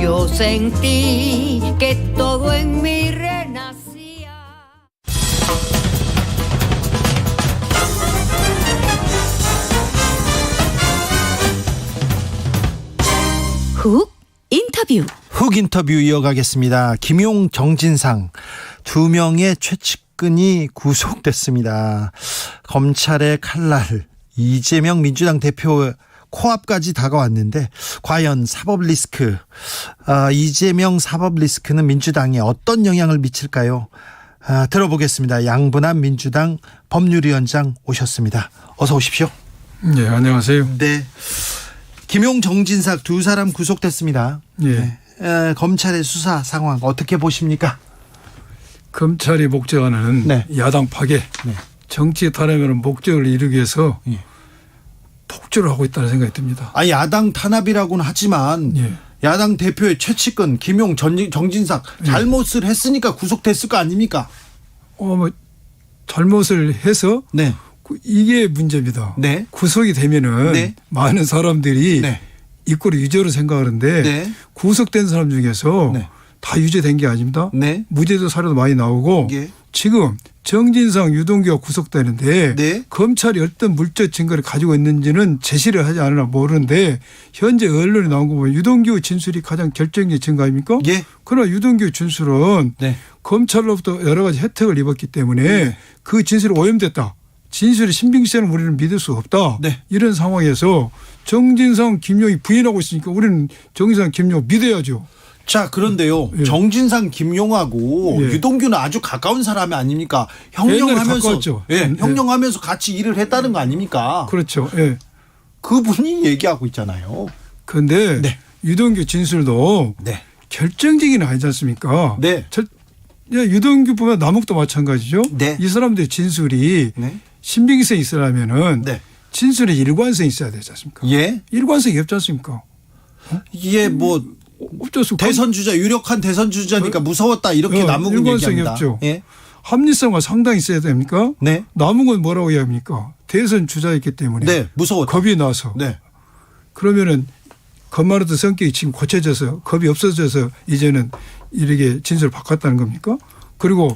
Yo sentí que todo en mí renacía. 훅 인터뷰. 훅 인터뷰 이어가겠습니다. 김용, 정진상 두 명의 최측근이 구속됐습니다. 검찰의 칼날, 이재명 민주당 대표 코앞까지 다가왔는데 과연 사법 리스크, 이재명 사법 리스크는 민주당에 어떤 영향을 미칠까요? 들어보겠습니다. 양분한 민주당 법률위원장 오셨습니다. 어서 오십시오. 네, 안녕하세요. 네. 김용, 정진상 두 사람 구속됐습니다. 예. 네. 검찰의 수사 상황 어떻게 보십니까? 검찰이 목적하는 네. 야당 파괴, 네. 정치 탄압이라는 목적을 이루기 위해서 예. 폭주를 하고 있다는 생각이 듭니다. 야당 탄압이라고는 하지만 예. 야당 대표의 최측근 김용, 정진상 잘못을 했으니까 구속됐을 거 아닙니까? 잘못을 해서 네. 이게 문제입니다. 네. 구속이 되면은 네. 많은 사람들이 네. 이꼴을 유죄로 생각하는데 네. 구속된 사람 중에서 네. 다 유죄된 게 아닙니다. 네. 무죄도 사례도 많이 나오고 예. 지금 정진상, 유동규가 구속되는데 네. 검찰이 어떤 물적 증거를 가지고 있는지는 제시를 하지 않으나 모르는데 현재 언론에 나온 거 보면 유동규 진술이 가장 결정적인 증거 아닙니까? 예. 그러나 유동규 진술은 네. 검찰로부터 여러 가지 혜택을 입었기 때문에 그 진술이 오염됐다. 진술의 신빙성을 우리는 믿을 수 없다. 네. 이런 상황에서 정진상, 김용이 부인하고 있으니까 우리는 정진상, 김용 믿어야죠. 자, 그런데요. 예. 정진상, 김용하고 예. 유동규는 아주 가까운 사람이 아닙니까? 옛날에 형령하면서 가까웠죠. 예, 형령하면서 같이 일을 했다는 거 아닙니까? 그렇죠. 예. 그분이 얘기하고 있잖아요. 그런데 네. 유동규 진술도 네. 결정적인 아니지 않습니까? 네. 유동규뿐만 남욱도 마찬가지죠. 네. 이 사람들의 진술이 네. 신빙성이 있으려면은 네. 진술에 일관성이 있어야 되지 않습니까? 예. 일관성이 없지 않습니까? 이게 뭐 어쩔 수 없고 대선 주자, 유력한 대선 주자니까 무서웠다 이렇게 남욱은 일관성이 얘기합니다. 없죠. 예. 합리성과 상당히 있어야 됩니까? 네. 남욱은 뭐라고 이야기합니까? 대선 주자였기 때문에 네. 무서웠다. 겁이 나서. 네. 그러면은 겁많았던 성격이 지금 고쳐져서 겁이 없어져서 이제는 이렇게 진술을 바꿨다는 겁니까? 그리고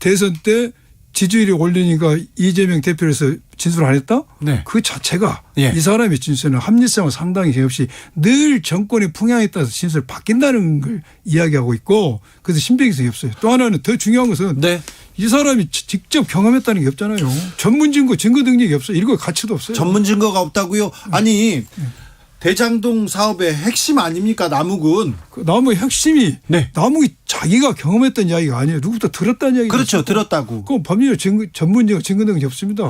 대선 때 지지율이 올리니까 이재명 대표에서 진술 안 했다? 네. 그 자체가 예. 이 사람의 진술은 합리성은 상당히 없이 늘 정권의 풍향에 따라서 진술을 바뀐다는 걸 이야기하고 있고 그래서 신빙성이 없어요. 또 하나는 더 중요한 것은 네. 이 사람이 직접 경험했다는 게 없잖아요. 전문 증거 능력이 없어요. 이거 가치도 없어요. 전문 증거가 없다고요? 아니 대장동 사업의 핵심 아닙니까? 남욱은. 그 남의 핵심이 네. 남욱이 자기가 경험했던 이야기가 아니에요. 누구부터 들었다는 이야기가 그렇죠. 들었다고. 그 법률 전문적 증거 능력이 없습니다.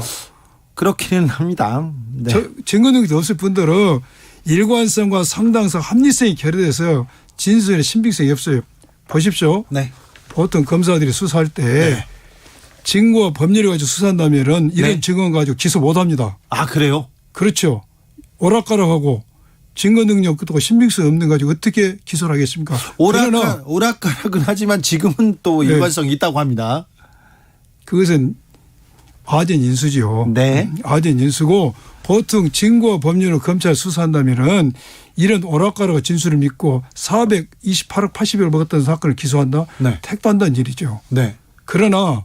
그렇기는 합니다. 네. 증거 능력이 없을 뿐더러 일관성과 상당성, 합리성이 결여돼서 진술의 신빙성이 없어요. 보십시오. 네. 보통 검사들이 수사할 때 네. 증거와 법률을 가지고 수사한다면은 이런 네. 증거 가지고 기소 못합니다. 아, 그래요? 그렇죠. 오락가락하고 증거 능력도 신빙성 없는 가지고 어떻게 기소를 하겠습니까? 그러나 오락가락은 하지만 지금은 또 네. 일관성이 있다고 합니다. 그것은 아된 인수지요. 네. 아된 인수고 보통 증거와 법률을 검찰 수사한다면은 이런 오락가락 진술을 믿고 428억 80억을 먹었던 사건을 기소한다? 네. 택도한다는 일이죠. 네. 그러나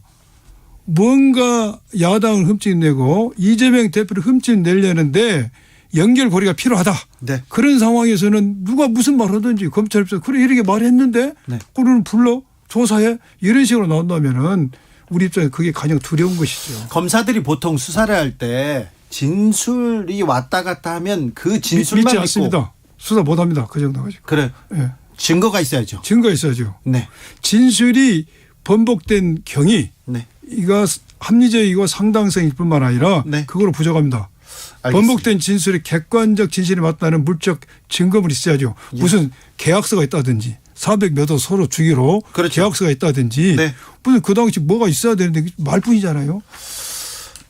뭔가 야당을 흠집내고 이재명 대표를 흠집내려는데 연결고리가 필요하다. 네. 그런 상황에서는 누가 무슨 말 하든지 검찰에서 그래 이렇게 말했는데 네. 그러는 불러 조사해 이런 식으로 나온다면은 우리 입장에 그게 가장 두려운 것이죠. 검사들이 보통 수사를 할 때 진술이 왔다 갔다 하면 그 진술만 믿지 믿고. 않습니다. 수사 못합니다. 그 정도 가지고. 그래. 예. 증거가 있어야죠. 증거 있어야죠. 네. 진술이 번복된 경위 네. 이거 합리적이고 상당성일 뿐만 아니라 네. 그거로 부족합니다. 알겠습니다. 번복된 진술이 객관적 진실이 맞다는 물적 증거물이 있어야죠. 예. 무슨 계약서가 있다든지 400몇억 서로 주기로 그렇죠. 계약서가 있다든지 네. 무슨 그 당시 뭐가 있어야 되는데 말뿐이잖아요.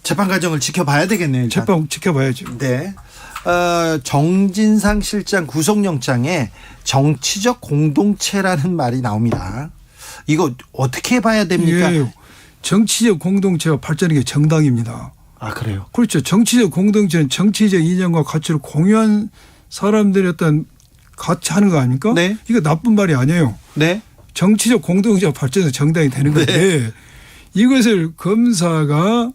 재판 과정을 지켜봐야 되겠네요. 일단. 재판 지켜봐야죠. 네. 정진상 실장 구속영장에 정치적 공동체라는 말이 나옵니다. 이거 어떻게 봐야 됩니까? 예. 정치적 공동체가 발전하는 게 정당입니다. 아, 그래요? 그렇죠. 정치적 공동체는 정치적 이념과 가치를 공유한 사람들의 어떤 같이 하는 거 아닙니까? 네. 이거 나쁜 말이 아니에요. 네. 정치적 공동체가 발전해서 정당이 되는 건데 네. 이것을 검사가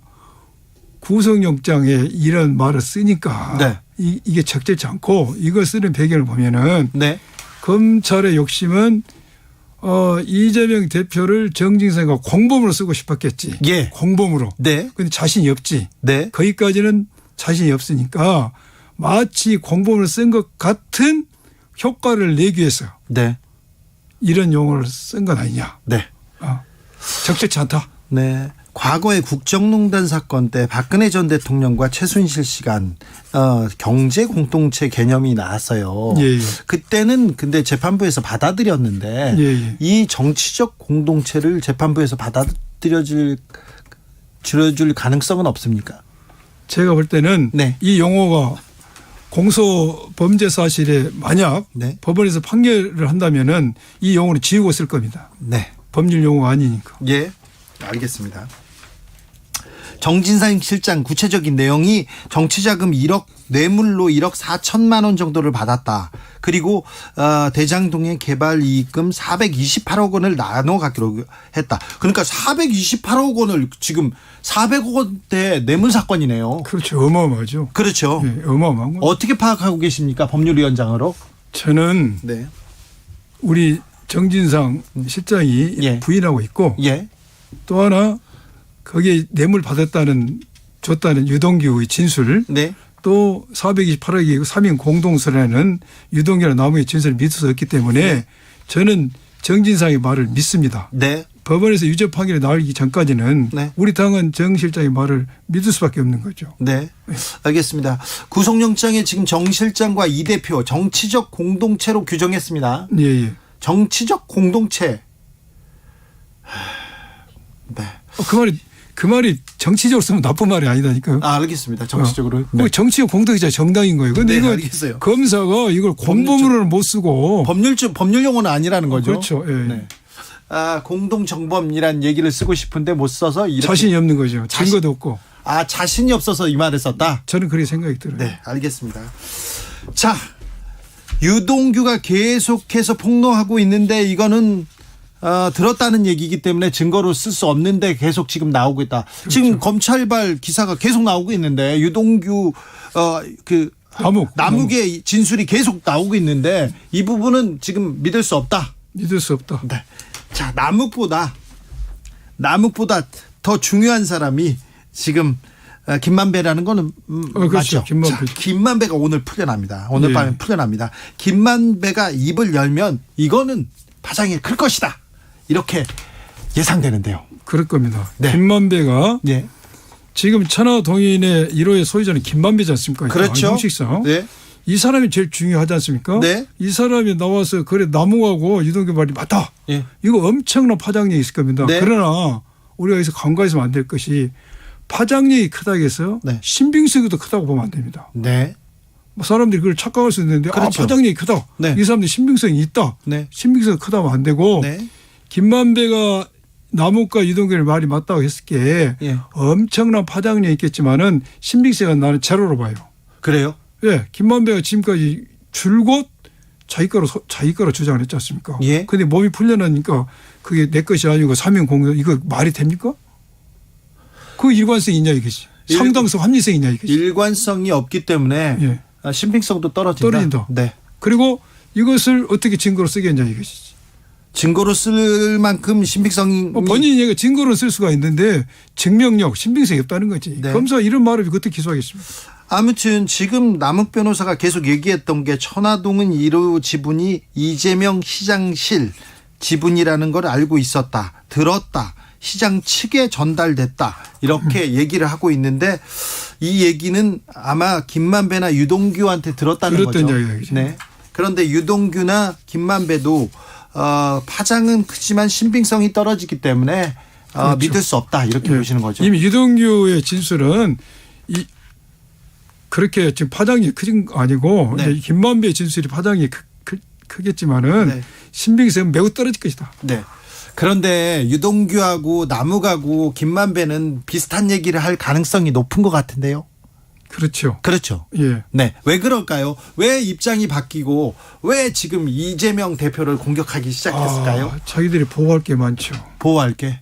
구속영장에 이런 말을 쓰니까 네. 이게 적절치 않고 이걸 쓰는 배경을 보면은 네. 검찰의 욕심은 이재명 대표를 정진상과 공범으로 쓰고 싶었겠지. 예. 공범으로. 네. 근데 자신이 없지. 네. 거기까지는 자신이 없으니까 마치 공범으로 쓴 것 같은 효과를 내기 위해서 네. 이런 용어를 쓴 건 아니냐. 네. 적절치 않다. 네. 과거에 국정농단 사건 때 박근혜 전 대통령과 최순실 씨가 경제 공동체 개념이 나왔어요. 예. 그때는 근데 재판부에서 받아들였는데 예. 이 정치적 공동체를 재판부에서 받아들여줄 가능성은 없습니까? 제가 볼 때는 네. 이 용어가 공소 범죄 사실에 만약 네. 법원에서 판결을 한다면은 이 용어를 지우고 쓸 겁니다. 네. 법률 용어가 아니니까. 예. 알겠습니다. 정진상 실장 구체적인 내용이 정치자금 1억 뇌물로 1억 4천만 원 정도를 받았다. 그리고 대장동의 개발이익금 428억 원을 나눠 갖기로 했다. 그러니까 428억 원을 지금 400억 원대 뇌물 사건이네요. 그렇죠. 어마어마하죠. 그렇죠. 네, 어마어마한 거. 어떻게 파악하고 계십니까? 법률위원장으로. 저는 네. 우리 정진상 실장이 예. 부인하고 있고 예. 또 하나 거기에 뇌물 줬다는 유동규의 진술 네. 또 428억이 3인 공동선에는 유동규나 나무의 진술을 믿을 수 없기 때문에 네. 저는 정진상의 말을 믿습니다. 네. 법원에서 유죄 판결이 나오기 전까지는 네. 우리 당은 정 실장의 말을 믿을 수밖에 없는 거죠. 네. 알겠습니다. 구속영장에 지금 정 실장과 이 대표 정치적 공동체로 규정했습니다. 예. 정치적 공동체. 네. 그 말이 정치적으로 쓰면 나쁜 말이 아니다니까요. 알겠습니다. 정치적으로. 네. 정치적 공동체가 정당인 거예요. 그런데 네, 이거 알겠어요. 검사가 이걸 공범으로는 못 쓰고 법률 용어는 아니라는 거죠. 그렇죠. 예. 네. 공동정범이란 얘기를 쓰고 싶은데 못 써서 이렇게. 자신이 없는 거죠. 증거도 없고. 자신이 없어서 이 말을 썼다. 저는 그렇게 생각이 들어요. 네, 알겠습니다. 자, 유동규가 계속해서 폭로하고 있는데 이거는 들었다는 얘기이기 때문에 증거로 쓸 수 없는데 계속 지금 나오고 있다. 그렇죠. 지금 검찰발 기사가 계속 나오고 있는데 유동규 남욱의 진술이 계속 나오고 있는데 이 부분은 지금 믿을 수 없다. 믿을 수 없다. 네. 자, 남욱보다 더 중요한 사람이 지금 김만배라는 거는 그렇죠. 맞죠. 김만배가 오늘 풀려납니다. 오늘 밤에 풀려납니다. 김만배가 입을 열면 이거는 파장이 클 것이다. 이렇게 예상되는데요. 그럴 겁니다. 네. 김만배가 네. 지금 천하동인의 1호의 소유자는 김만배지 않습니까? 그렇죠. 형식상. 네. 이 사람이 제일 중요하지 않습니까? 네. 이 사람이 나와서 그래 남욱하고 유동규 말이 맞다. 예. 이거 엄청난 파장력이 있을 겁니다. 네. 그러나 우리가 여기서 간과해서는 안 될 것이 파장력이 크다고 해서 네. 신빙성도 크다고 보면 안 됩니다. 네. 사람들이 그걸 착각할 수 있는데 그렇죠. 파장력이 크다. 네. 이 사람들이 신빙성이 있다. 네. 신빙성이 크다 하면 안 되고 네. 김만배가 남욱과 유동규의 말이 맞다고 했을 게 예. 엄청난 파장력이 있겠지만은 신빙성은 나는 제로로 봐요. 그래요? 예, 김만배가 지금까지 줄곧 자기 거로 주장을 했지 않습니까? 예. 근데 몸이 풀려나니까 그게 내 것이 아니고 사명 공동 이거 말이 됩니까? 그 일관성이 있냐 이것이. 상당성 합리성이 있냐 이것이. 일관성이 없기 때문에 예. 신빙성도 떨어진다. 네. 그리고 이것을 어떻게 증거로 쓰겠냐 이것이지. 증거로 쓸 만큼 신빙성이 본인이 얘가 증거로 쓸 수가 있는데 증명력, 신빙성이 없다는 거지. 네. 검사 이런 말을 어떻게 기소하겠습니까? 아무튼 지금 남욱 변호사가 계속 얘기했던 게 천화동은 1호 지분이 이재명 시장실 지분이라는 걸 알고 있었다. 들었다. 시장 측에 전달됐다. 이렇게 얘기를 하고 있는데 이 얘기는 아마 김만배나 유동규한테 들었다는 거죠. 이야기죠. 네. 그런데 유동규나 김만배도 파장은 크지만 신빙성이 떨어지기 때문에 그렇죠. 믿을 수 없다. 이렇게 보시는 거죠. 이미 유동규의 진술은 그렇게 지금 파장이 크진 거 아니고 네. 이제 김만배의 진술이 파장이 크겠지만은 네. 신빙성은 매우 떨어질 것이다. 네. 그런데 유동규하고 남욱하고 김만배는 비슷한 얘기를 할 가능성이 높은 것 같은데요. 그렇죠. 그렇죠. 예. 네. 왜 그럴까요? 왜 입장이 바뀌고 왜 지금 이재명 대표를 공격하기 시작했을까요? 자기들이 보호할 게 많죠. 보호할 게.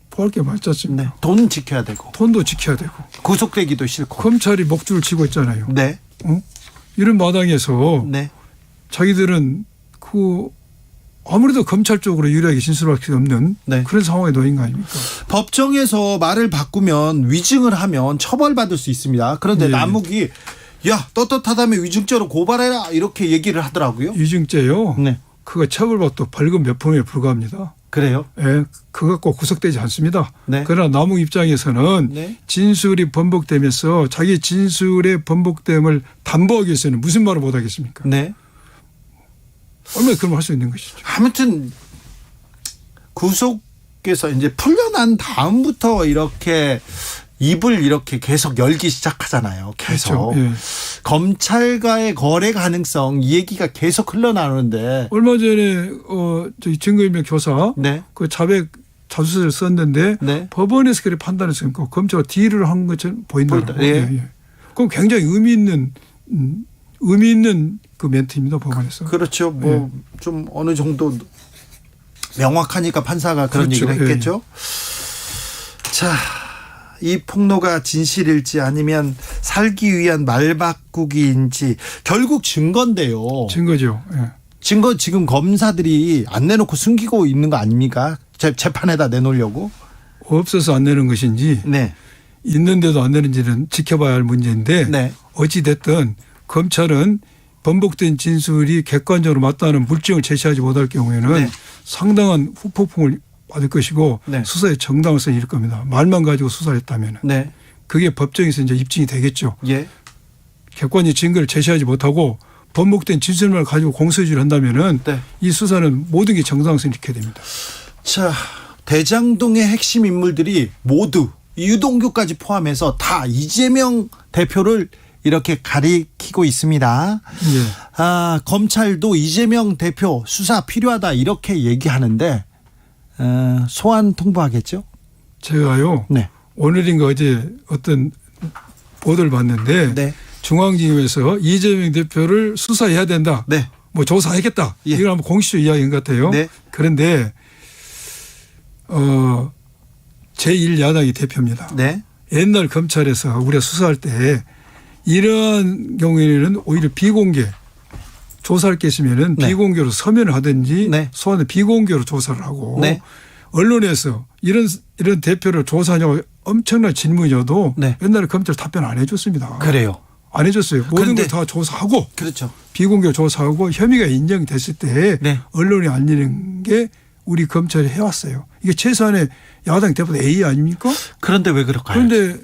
보호할 게 많지 않습니까? 네. 돈 지켜야 되고. 돈도 지켜야 되고. 구속되기도 싫고. 검찰이 목줄을 치고 있잖아요. 네. 이런 마당에서 네. 자기들은 아무래도 검찰 쪽으로 유리하게 진술할 수 없는 네. 그런 상황에 놓인 거 아닙니까? 법정에서 말을 바꾸면 위증을 하면 처벌받을 수 있습니다. 그런데 예. 남욱이 야 떳떳하다면 위증죄로 고발해라 이렇게 얘기를 하더라고요. 위증죄요. 네. 그거 처벌받도 벌금 몇 푼에 불과합니다. 그래요? 예, 그거 갖고 구속되지 않습니다. 네. 그러나 남욱 입장에서는 네. 진술이 번복되면서 자기 진술의 번복됨을 담보하기 위해서는 무슨 말을 못 하겠습니까? 네. 얼마나 그런 걸 할 수 있는 것이죠. 아무튼 구속에서 이제 풀려난 다음부터 이렇게 입을 이렇게 계속 열기 시작하잖아요. 계속. 그렇죠. 예. 검찰과의 거래 가능성 이 얘기가 계속 흘러나오는데. 얼마 전에 저기 증거인멸 교사 네. 그 자백 자수서를 썼는데 네. 법원에서 그렇게 판단했으니까 검찰가 딜을 한 것처럼 보인다는 보인다. 거예요. 예. 그럼 굉장히 의미 있는 그 멘트입니다. 법원에서. 그렇죠. 뭐 좀 어느 정도 명확하니까 판사가 그런 그렇죠. 얘기를 했겠죠. 자, 이 폭로가 진실일지 아니면 살기 위한 말바꾸기인지 결국 증거인데요. 증거죠. 예. 증거 지금 검사들이 안 내놓고 숨기고 있는 거 아닙니까? 재판에다 내놓으려고. 없어서 안 내는 것인지 네. 있는데도 안 내는지는 지켜봐야 할 문제인데 네. 어찌 됐든 검찰은 번복된 진술이 객관적으로 맞다는 물증을 제시하지 못할 경우에는 네. 상당한 후폭풍을 받을 것이고 네. 수사의 정당성이 일 겁니다. 말만 가지고 수사를 했다면 네. 그게 법정에서 이제 입증이 되겠죠. 예. 객관적인 증거를 제시하지 못하고 번복된 진술만 가지고 공소유지를 한다면은 네. 이 수사는 모든 게 정당성을 잃게 됩니다. 자, 대장동의 핵심 인물들이 모두 유동규까지 포함해서 다 이재명 대표를 이렇게 가리키고 있습니다. 예. 검찰도 이재명 대표 수사 필요하다 이렇게 얘기하는데 소환 통보하겠죠? 제가요. 네. 오늘인가 어제 어떤 보도를 봤는데 네. 중앙지검에서 이재명 대표를 수사해야 된다. 네. 뭐 조사하겠다. 예. 이걸 한번 공식적으로 이야기한 것 같아요. 네. 그런데 제1야당이 대표입니다. 네. 옛날 검찰에서 우리가 수사할 때 이러한 경우에는 오히려 비공개 조사할 게 있으면은 네. 비공개로 서면을 하든지 네. 소환을 비공개로 조사를 하고 네. 언론에서 이런 대표를 조사하냐고 엄청난 질문이어도 네. 옛날에 검찰 답변 안 해줬습니다. 그래요. 안 해줬어요. 모든 그런데- 걸 다 조사하고 그렇죠. 비공개로 조사하고 혐의가 인정됐을 때 네. 언론이 알리는 게 우리 검찰이 해왔어요. 이게 최소한의 야당 대표 A 아닙니까? 그런데 왜 그럴까요? 그런데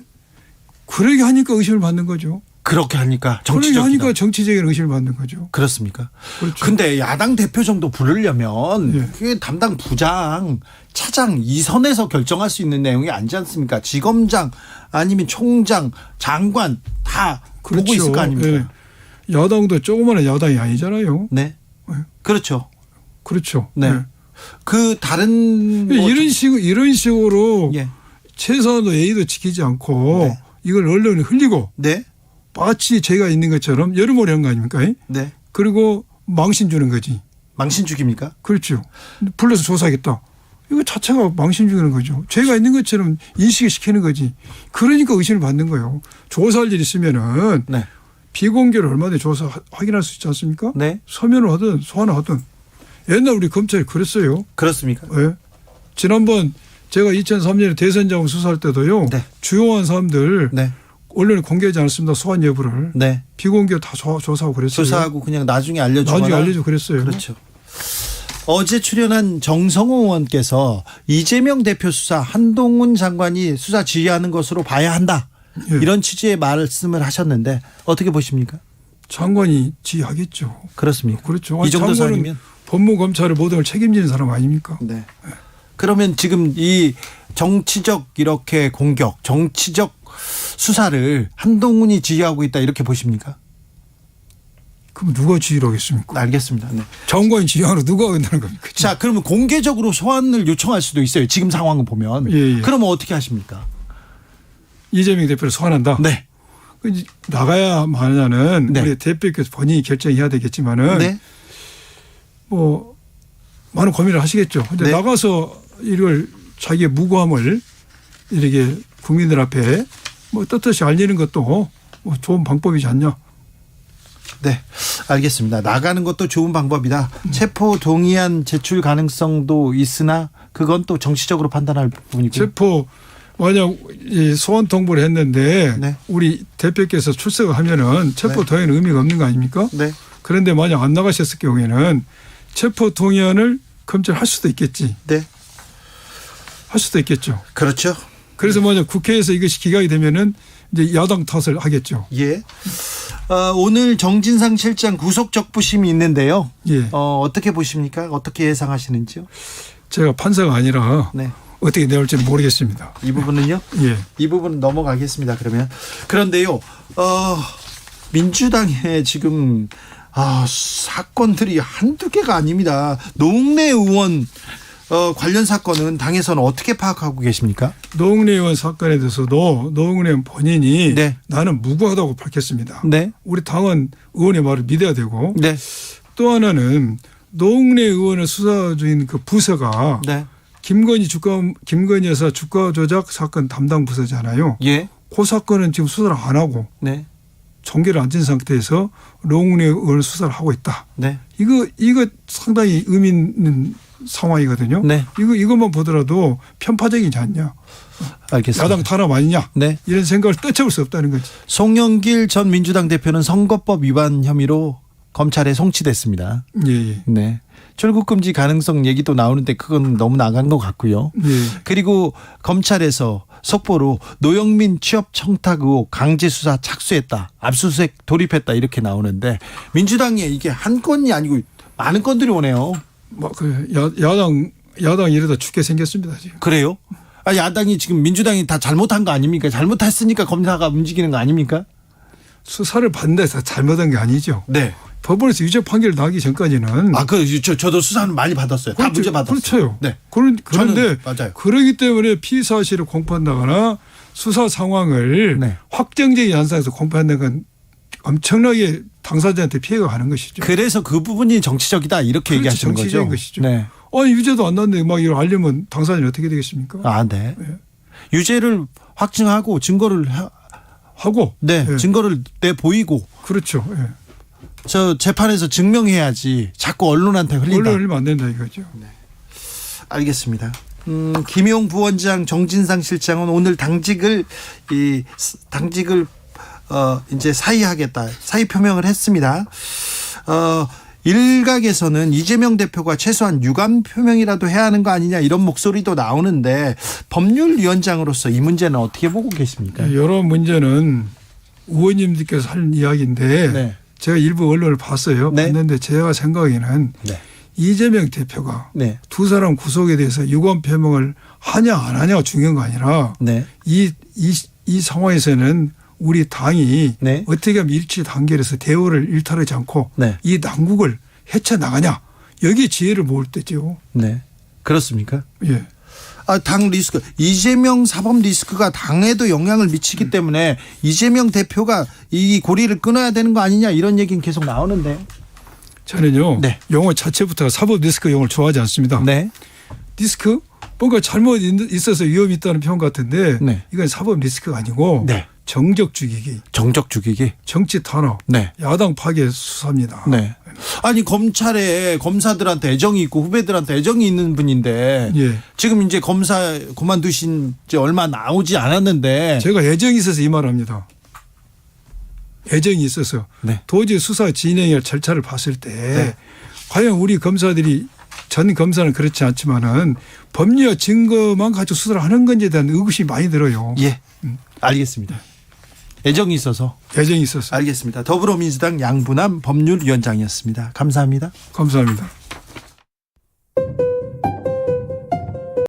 그러게 하니까 의심을 받는 거죠. 그렇게 하니까 그러게 정치적이다. 하니까 정치적인 의심을 받는 거죠. 그렇습니까? 그렇죠. 근데 야당 대표 정도 부르려면 예. 그게 담당 부장, 차장 이 선에서 결정할 수 있는 내용이 아니지 않습니까? 지검장 아니면 총장, 장관 다 보고 있을 거 아닙니까? 예. 야당도 조그마한 야당이 아니잖아요. 네. 그렇죠. 그렇죠. 네. 예. 그 다른 뭐 이런 식으로 예. 최소한도 예의도 지키지 않고 네. 이걸 언론에 흘리고 네. 마치 제가 있는 것처럼 여러모로 한 거 아닙니까? 네. 그리고 망신 주는 거지. 망신 죽입니까? 그렇죠. 불러서 조사하겠다. 이거 자체가 망신 주는 거죠. 죄가 있는 것처럼 인식을 시키는 거지. 그러니까 의심을 받는 거예요. 조사할 일 있으면은 네. 비공개로 얼마든지 조사 확인할 수 있지 않습니까? 네. 서면을 하든 소환을 하든. 옛날 우리 검찰이 그랬어요. 그렇습니까? 예. 지난번 제가 2003년에 대선 자금 수사할 때도요. 네. 주요한 사람들 네. 언론에 공개하지 않았습니다. 소환 여부를. 네. 비공개로 다 조사하고 그랬어요. 조사하고 그냥 나중에 알려주거나. 나중에 알려주고 그랬어요. 그렇죠. 어제 출연한 정성호 의원께서 이재명 대표 수사 한동훈 장관이 수사 지휘하는 것으로 봐야 한다. 예. 이런 취지의 말씀을 하셨는데 어떻게 보십니까? 장관이 지휘하겠죠. 그렇습니까? 그렇죠. 이 정도 장관은 사람이면. 법무검찰의 모든 걸 책임지는 사람 아닙니까? 네. 그러면 지금 이 정치적 이렇게 공격, 정치적 수사를 한동훈이 지휘하고 있다 이렇게 보십니까? 그럼 누가 지휘를 하겠습니까? 알겠습니다. 네. 장관이 지휘하러 누가 한다는 겁니까? 자, 그러면 공개적으로 소환을 요청할 수도 있어요. 지금 상황을 보면. 예, 예. 그러면 어떻게 하십니까? 이재명 대표를 소환한다. 네. 나가야 마냐는 네. 우리 대표께서 본인이 결정해야 되겠지만은 네. 뭐 많은 고민을 하시겠죠. 근데 네. 나가서 이걸 자기의 무고함을 이렇게 국민들 앞에 뭐 떳떳이 알리는 것도 뭐 좋은 방법이지 않냐. 네, 알겠습니다. 나가는 것도 좋은 방법이다. 체포 동의안 제출 가능성도 있으나 그건 또 정치적으로 판단할 부분이고. 체포 만약 이 소환 통보를 했는데 네. 우리 대표께서 출석을 하면은 체포 동의안은 의미가 없는 거 아닙니까? 네. 그런데 만약 안 나가셨을 경우에는 체포 동의안을 검찰할 수도 있겠지. 네. 할 수도 있겠죠. 그렇죠. 그래서 만약 국회에서 이것이 기각이 되면은 이제 야당 탓을 하겠죠. 예. 오늘 정진상 실장 구속 적부심이 있는데요. 예. 어떻게 보십니까? 어떻게 예상하시는지요? 제가 판사가 아니라 네. 어떻게 내올지는 모르겠습니다. 이 부분은요? 예. 이 부분은 넘어가겠습니다. 그러면 그런데요, 민주당에 지금 사건들이 한두 개가 아닙니다. 노웅래 의원 관련 사건은 당에서는 어떻게 파악하고 계십니까? 노웅래 의원 사건에 대해서도 노웅래 의원 본인이 네. 나는 무고하다고 밝혔습니다. 네. 우리 당은 의원의 말을 믿어야 되고 네. 또 하나는 노웅래 의원을 수사 중인 그 부서가 네. 김건희 여사 주가 조작 사건 담당 부서잖아요. 예. 그 사건은 지금 수사를 안 하고 네. 종결을 안 진 상태에서 노웅래 의원을 수사를 하고 있다. 네. 이거 상당히 의미 있는 상황이거든요. 네. 이것만 보더라도 편파적이지 않냐. 알겠습니다. 야당 탄압 아니냐. 네. 이런 생각을 떠쳐볼 수 없다는 거지. 송영길 전 민주당 대표는 선거법 위반 혐의로 검찰에 송치됐습니다. 예. 네. 출국금지 가능성 얘기도 나오는데 그건 너무 나간 것 같고요. 예. 그리고 검찰에서 속보로 노영민 취업 청탁 의혹 강제 수사 착수했다. 압수수색 돌입했다. 이렇게 나오는데 민주당에 이게 한 건이 아니고 많은 건들이 오네요. 뭐 그 야당 이러다 죽게 생겼습니다 지금. 그래요? 야당이 지금 민주당이 다 잘못한 거 아닙니까? 잘못했으니까 검사가 움직이는 거 아닙니까? 수사를 받는데 다 잘못한 게 아니죠. 네. 법원에서 유죄 판결 나기 전까지는 저도 수사는 많이 받았어요. 다 문제 받았어요. 그렇죠. 네. 그런데 맞아요. 그러기 때문에 피의 사실을 공표한다거나 수사 상황을 네. 확정적인 양상에서 공표한다는 건 엄청나게 당사자한테 피해가 가는 것이죠. 그래서 그 부분이 정치적이다 이렇게 그렇지, 얘기하시는 거죠. 정치적인 것이죠. 네. 유죄도 안 났는데 막 이걸 알려면 당사자는 어떻게 되겠습니까? 네. 네. 유죄를 확증하고 증거를 하고 네, 예. 증거를 내 보이고 그렇죠. 예. 저 재판에서 증명해야지. 자꾸 언론한테 흘린다. 원래 흘리면 안 된다 이거죠. 알겠습니다. 김용 부원장, 정진상 실장은 오늘 당직을 이제 사의하겠다. 사의 표명을 했습니다. 일각에서는 이재명 대표가 최소한 유감 표명이라도 해야 하는 거 아니냐 이런 목소리도 나오는데 법률위원장으로서 이 문제는 어떻게 보고 계십니까? 여러 문제는 의원님들께서 할 이야기인데 네. 제가 일부 언론을 봤어요. 네. 봤는데 제가 생각에는 네. 이재명 대표가 네. 두 사람 구속에 대해서 유감 표명을 하냐 안 하냐가 중요한 거 아니라 네. 이 상황에서는 우리 당이 네. 어떻게 하면 일치 단결해서 대우를 일탈하지 않고 네. 이 난국을 헤쳐나가냐 여기에 지혜를 모을 때죠. 네. 그렇습니까? 예. 당 리스크, 이재명 사법 리스크가 당에도 영향을 미치기 때문에 이재명 대표가 이 고리를 끊어야 되는 거 아니냐 이런 얘기는 계속 나오는데. 저는요. 네. 용어 자체부터 사법 리스크 용어를 좋아하지 않습니다. 네. 리스크? 뭔가 잘못 있어서 위험이 있다는 표현 같은데 네. 이건 사법 리스크가 아니고 네. 정적 죽이기, 정적 죽이기. 정치 탄압, 네. 야당 파괴 수사입니다. 네. 아니 검찰에 검사들한테 애정이 있고 후배들한테 애정이 있는 분인데 예. 지금 이제 검사 그만두신 지 얼마 나오지 않았는데 제가 애정이 있어서 이 말을 합니다. 애정이 있어서 네. 도저히 수사 진행의 절차를 봤을 때 네. 과연 우리 검사들이 전 검사는 그렇지 않지만은 법리와 증거만 가지고 수사를 하는 건지에 대한 의구심이 많이 들어요. 예. 알겠습니다. 애정이 있어서. 애정이 있어서. 알겠습니다. 더불어민주당 양분남 법률위원장이었습니다. 감사합니다. 감사합니다.